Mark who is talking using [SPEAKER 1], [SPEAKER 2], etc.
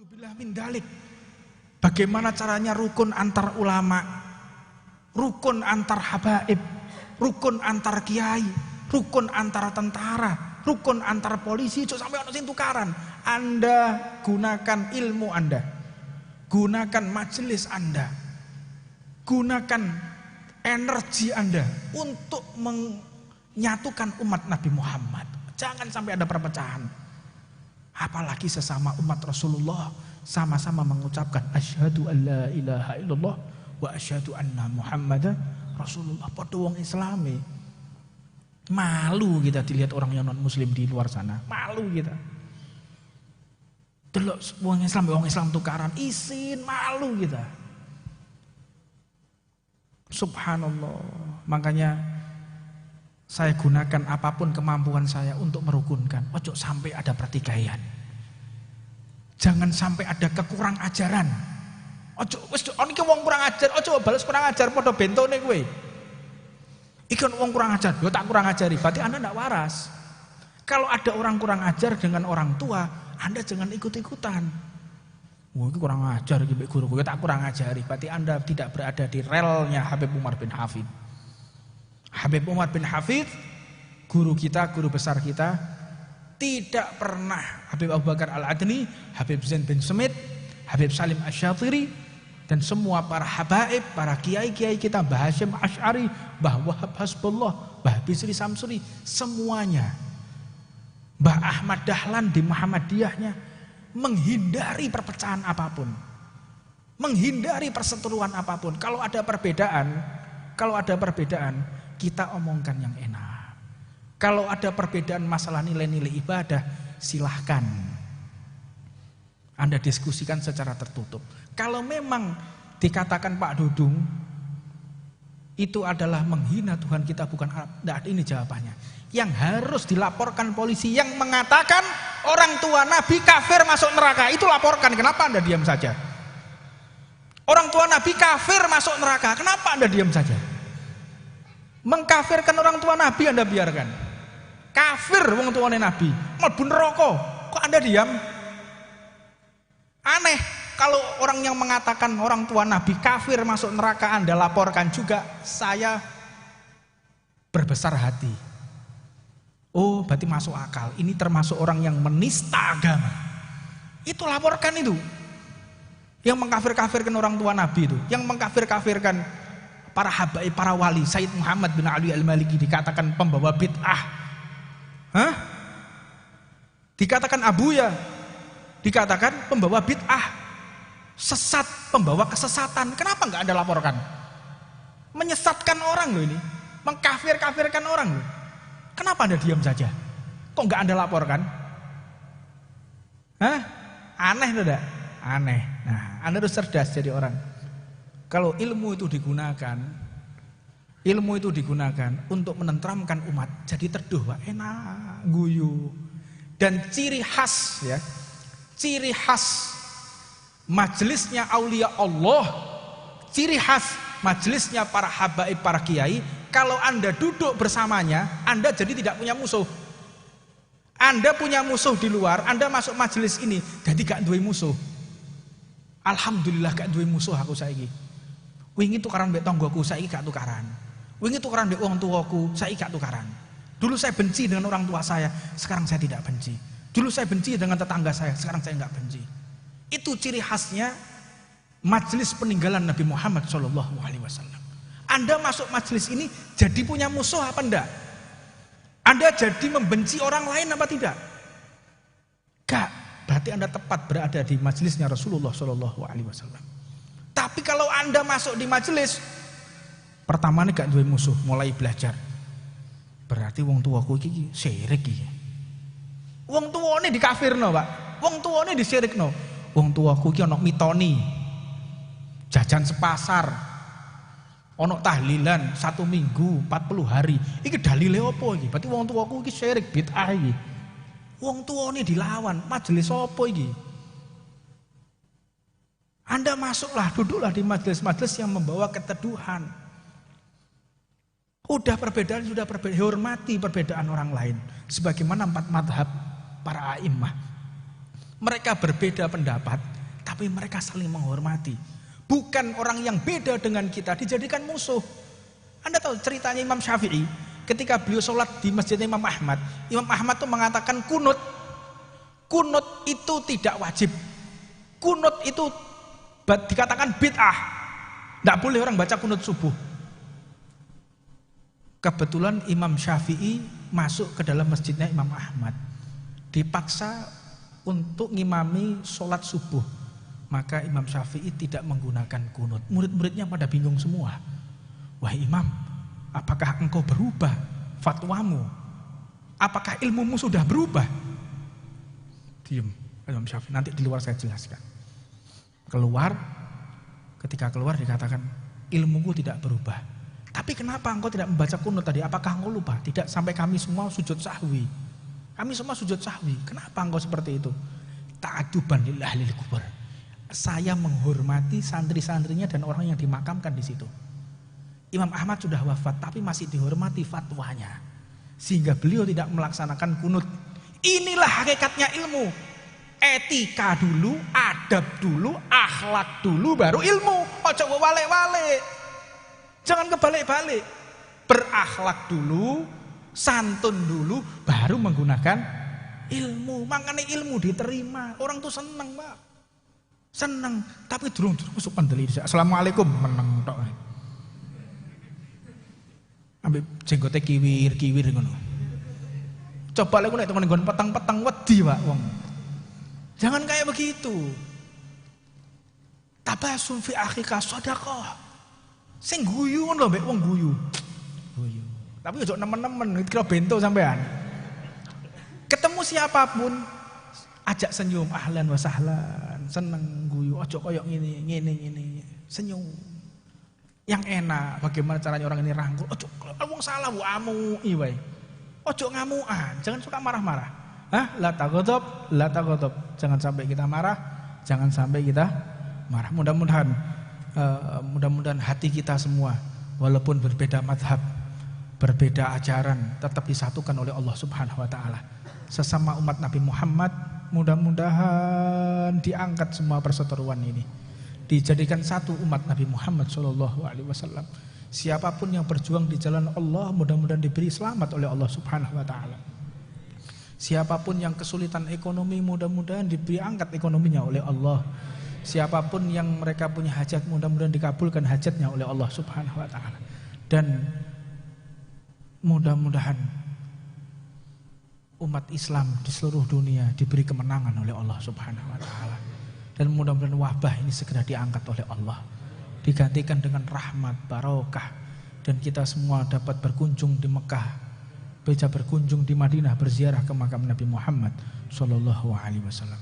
[SPEAKER 1] Naudzubillah min dalik. Bagaimana caranya rukun antar ulama, rukun antar habaib, rukun antar kiai, rukun antar tentara, rukun antar polisi, cok sampai ono sing tukaran. Anda gunakan ilmu Anda, gunakan majelis Anda, gunakan energi Anda untuk menyatukan umat Nabi Muhammad. Jangan sampai ada perpecahan. Apalagi sesama umat Rasulullah sama-sama mengucapkan asyhadu alla ilaha illallah wa asyhadu anna Muhammadan Rasulullah. Padha wong Islami. Malu kita dilihat orang yang non muslim di luar sana. Malu kita. Delok wong Islam tukaran isin, malu kita. Subhanallah. Makanya saya gunakan apapun kemampuan saya untuk merukunkan. Ojo sampai ada pertikaian. Jangan sampai ada kekurang ajaran. Ojo wis iki wong kurang ajar, ojo balas kurang ajar padha bentone kowe. Iki wong kurang ajar, yo tak kurang ajari, berarti Anda enggak waras. Kalau ada orang kurang ajar dengan orang tua, Anda jangan ikut-ikutan. Wah, iki kurang ajar iki mbek guru, yo tak kurang ajari, berarti Anda tidak berada di relnya Habib Umar bin Hafid. Habib Umar bin Hafid, guru kita, guru besar kita, tidak pernah Habib Abu Bakar Al-Adni, Habib Zain bin Semit, Habib Salim Asy-Syatiri, dan semua para habaib, para kiai-kiai kita, Mbah Hasyim Asy'ari, Mbah Wahab Hasbullah, Mbah Bisri Samsuri, semuanya, Mbah Ahmad Dahlan di Muhammadiyahnya, menghindari perpecahan apapun, menghindari perseteruan apapun. Kalau ada perbedaan, kita omongkan yang enak. Kalau ada perbedaan masalah nilai-nilai ibadah, silahkan Anda diskusikan secara tertutup. Kalau memang dikatakan Pak Dudung itu adalah menghina Tuhan kita, bukan Arab, ini jawabannya. Yang harus dilaporkan polisi yang mengatakan orang tua Nabi kafir masuk neraka, itu laporkan. Kenapa Anda diam saja? Orang tua Nabi kafir masuk neraka, kenapa Anda diam saja? Mengkafirkan orang tua Nabi Anda biarkan. Kafir wong tuane Nabi, mlebu neraka, kok Anda diam? Aneh kalau orang yang mengatakan orang tua Nabi kafir masuk neraka Anda laporkan juga. Saya berbesar hati. Oh, berarti masuk akal. Ini termasuk orang yang menista agama. Itu laporkan itu. Yang mengkafir-kafirkan orang tua Nabi itu, yang mengkafir-kafirkan para habaib, para wali. Sayyid Muhammad bin Ali Al-Maliki dikatakan pembawa bid'ah. Hah? Dikatakan Abuya, dikatakan pembawa bid'ah, sesat, pembawa kesesatan. Kenapa enggak Anda laporkan? Menyesatkan orang loh ini, mengkafir-kafirkan orang loh. Kenapa Anda diam saja? Kok enggak Anda laporkan? Hah? Aneh loh, enggak? Aneh. Nah, Anda harus cerdas jadi orang. Kalau ilmu itu digunakan untuk menenteramkan umat, jadi teduh, Pak, enak, guyu. Dan ciri khas majelisnya aulia Allah, ciri khas majelisnya para habaib, para kiai, kalau Anda duduk bersamanya, Anda jadi tidak punya musuh. Anda punya musuh di luar, Anda masuk majelis ini, jadi gak duwe musuh. Alhamdulillah gak duwe musuh aku saiki. Wingi tukaran mbek tanggoku, saiki gak tukaran. Wingi tukaran mbek wong tuaku, saiki gak tukaran. Dulu saya benci dengan orang tua saya, sekarang saya tidak benci. Dulu saya benci dengan tetangga saya, sekarang saya enggak benci. Itu ciri khasnya majelis peninggalan Nabi Muhammad SAW. Anda masuk majelis ini jadi punya musuh apa enggak? Anda jadi membenci orang lain apa tidak? Enggak. Berarti Anda tepat berada di majelisnya Rasulullah SAW. Tapi kalau Anda masuk di majelis, pertama nih gak duwe musuh, mulai belajar. Berarti wong tuaku iki syirik iki. Wong tuane dikafirno, Pak. Wong tuane disirikno. Wong tuaku iki ana mitoni. Jajan sepasar. Ana tahlilan 1 minggu 40 hari. Iki dalile apa iki? Berarti wong tuaku iki syirik, bid'ah iki. Wong tuane dilawan, majelis apa iki? Anda masuklah, duduklah di majelis-majelis yang membawa keteduhan. Sudah perbedaan, hormati perbedaan orang lain. Sebagaimana 4 madhab para a'immah. Mereka berbeda pendapat, tapi mereka saling menghormati. Bukan orang yang beda dengan kita dijadikan musuh. Anda tahu ceritanya Imam Syafi'i ketika beliau sholat di masjidnya Imam Ahmad. Imam Ahmad itu mengatakan kunut. Kunut itu tidak wajib. Kunut itu dikatakan bid'ah. Tidak boleh orang baca kunut subuh. Kebetulan Imam Syafi'i masuk ke dalam masjidnya Imam Ahmad. Dipaksa untuk ngimami sholat subuh. Maka Imam Syafi'i tidak menggunakan kunut. Murid-muridnya pada bingung semua. Wah Imam, apakah engkau berubah fatwamu? Apakah ilmumu sudah berubah? Diam Imam Syafi'i, nanti di luar saya jelaskan. Keluar, ketika keluar dikatakan ilmuku tidak berubah. Tapi kenapa engkau tidak membaca kunut tadi? Apakah engkau lupa? Tidak, sampai kami semua sujud sahwi. Kami semua sujud sahwi. Kenapa engkau seperti itu? Ta'aduban lil ahlil kubur. Saya menghormati santri-santrinya dan orang yang dimakamkan di situ. Imam Ahmad sudah wafat tapi masih dihormati fatwanya. Sehingga beliau tidak melaksanakan kunut. Inilah hakikatnya ilmu. Etika dulu, adab dulu, akhlak dulu, baru ilmu. Ojo wale-wale. Jangan kebalik-balik. Berakhlak dulu, santun dulu, baru menggunakan ilmu. Makanya ilmu diterima. Orang tuh senang, Pak. Senang, tapi durung masuk pendeli. Assalamualaikum, menang tok. Ambil jenggotnya kiwir ngono. Coba lek nek temen petang-petang wedi, Pak, wong. Jangan kayak begitu. Tabasum fi akhika shadaqah. Sing guyu ngono lho, mbek wong guyu. Guyu. Tapi ojo nemen-nemen, kira bento sampean. Ketemu siapapun ajak senyum, ahlan wa sahlan, seneng guyu, ojo koyok ngene, senyum. Yang enak, bagaimana caranya orang ini rangkul, ojo wong salah bu amu iwai. Ojo ngamuan, jangan suka marah-marah. La taghdab. Jangan sampai kita marah, jangan sampai kita marah. Mudah-mudahan hati kita semua walaupun berbeda madhab, berbeda ajaran, tetap disatukan oleh Allah Subhanahu wa taala. Sesama umat Nabi Muhammad, mudah-mudahan diangkat semua perseteruan ini, dijadikan satu umat Nabi Muhammad SAW. Siapapun yang berjuang di jalan Allah, mudah-mudahan diberi selamat oleh Allah Subhanahu wa taala. Siapapun yang kesulitan ekonomi, mudah-mudahan diberi angkat ekonominya oleh Allah. Siapapun yang mereka punya hajat, mudah-mudahan dikabulkan hajatnya oleh Allah Subhanahu wa taala. Dan mudah-mudahan umat Islam di seluruh dunia diberi kemenangan oleh Allah Subhanahu wa taala. Dan mudah-mudahan wabah ini segera diangkat oleh Allah, digantikan dengan rahmat, barokah, dan kita semua dapat berkunjung di Mekah, bisa berkunjung di Madinah, berziarah ke makam Nabi Muhammad sallallahu alaihi wasallam.